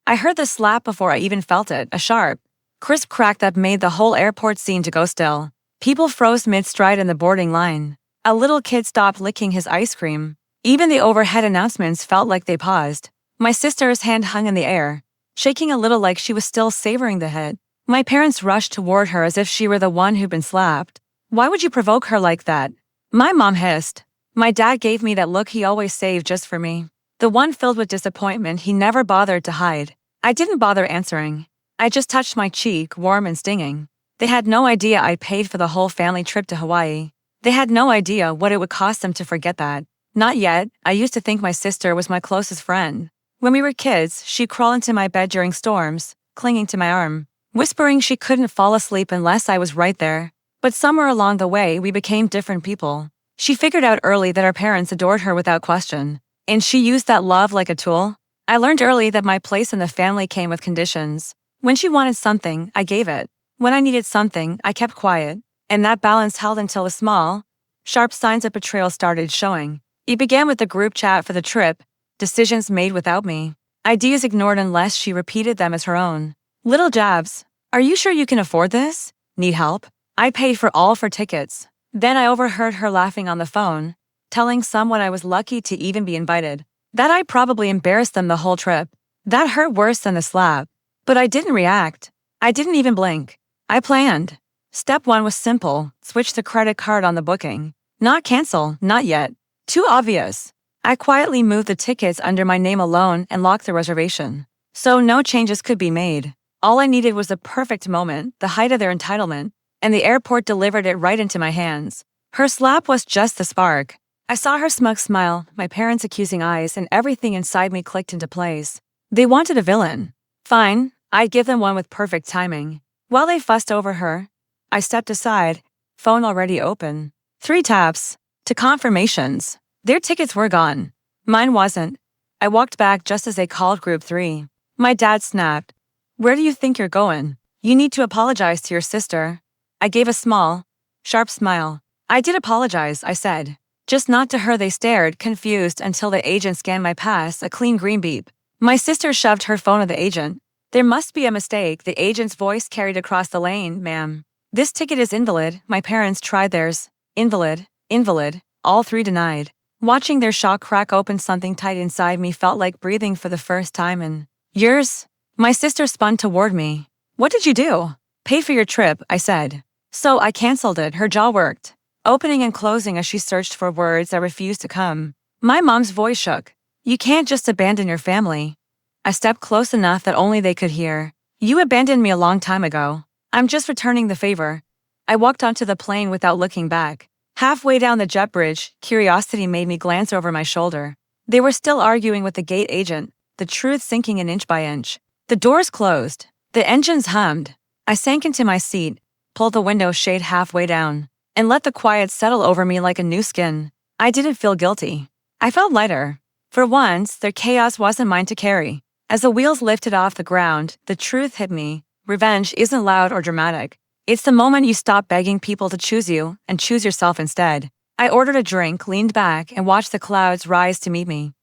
I heard the slap before I even felt it, a sharp, crisp crack that made the whole airport scene to go still. People froze mid-stride in the boarding line. A little kid stopped licking his ice cream. Even the overhead announcements felt like they paused. My sister's hand hung in the air, shaking a little like she was still savoring the hit. My parents rushed toward her as if she were the one who'd been slapped. Why would you provoke her like that? My mom hissed. My dad gave me that look he always saved just for me. The one filled with disappointment he never bothered to hide. I didn't bother answering. I just touched my cheek, warm and stinging. They had no idea I'd paid for the whole family trip to Hawaii. They had no idea what it would cost them to forget that. Not yet. I used to think my sister was my closest friend. When we were kids, she'd crawl into my bed during storms, clinging to my arm, whispering she couldn't fall asleep unless I was right there. But somewhere along the way, we became different people. She figured out early that our parents adored her without question, and she used that love like a tool. I learned early that my place in the family came with conditions. When she wanted something, I gave it. When I needed something, I kept quiet. And that balance held until the small, sharp signs of betrayal started showing. It began with the group chat for the trip, decisions made without me, ideas ignored unless she repeated them as her own. Little jabs. Are you sure you can afford this? Need help? I paid for all for tickets. Then I overheard her laughing on the phone, telling someone I was lucky to even be invited. That I probably embarrassed them the whole trip. That hurt worse than the slap. But I didn't react. I didn't even blink. I planned. Step 1 was simple: switch the credit card on the booking. Not cancel, not yet. Too obvious. I quietly moved the tickets under my name alone and locked the reservation, so no changes could be made. All I needed was the perfect moment, the height of their entitlement, and the airport delivered it right into my hands. Her slap was just the spark. I saw her smug smile, my parents' accusing eyes, and everything inside me clicked into place. They wanted a villain. Fine, I'd give them one with perfect timing. While they fussed over her, I stepped aside, phone already open. 3 taps. To confirmations. Their tickets were gone. Mine wasn't. I walked back just as they called group 3. My dad snapped. Where do you think you're going? You need to apologize to your sister. I gave a small, sharp smile. I did apologize, I said. Just not to her. They stared, confused, until the agent scanned my pass, a clean green beep. My sister shoved her phone at the agent. There must be a mistake, the agent's voice carried across the lane. Ma'am, this ticket is invalid. My parents tried theirs. Invalid, invalid, all 3 denied. Watching their shock crack open, something tight inside me felt like breathing for the first time in years. My sister spun toward me. What did you do? Paid for your trip, I said. So I canceled it. Her jaw worked, opening and closing as she searched for words that refused to come. My mom's voice shook. You can't just abandon your family. I stepped close enough that only they could hear. You abandoned me a long time ago. I'm just returning the favor. I walked onto the plane without looking back. Halfway down the jet bridge, curiosity made me glance over my shoulder. They were still arguing with the gate agent, the truth sinking in inch by inch. The doors closed. The engines hummed. I sank into my seat, pulled the window shade halfway down, and let the quiet settle over me like a new skin. I didn't feel guilty. I felt lighter. For once, their chaos wasn't mine to carry. As the wheels lifted off the ground, the truth hit me. Revenge isn't loud or dramatic. It's the moment you stop begging people to choose you and choose yourself instead. I ordered a drink, leaned back, and watched the clouds rise to meet me.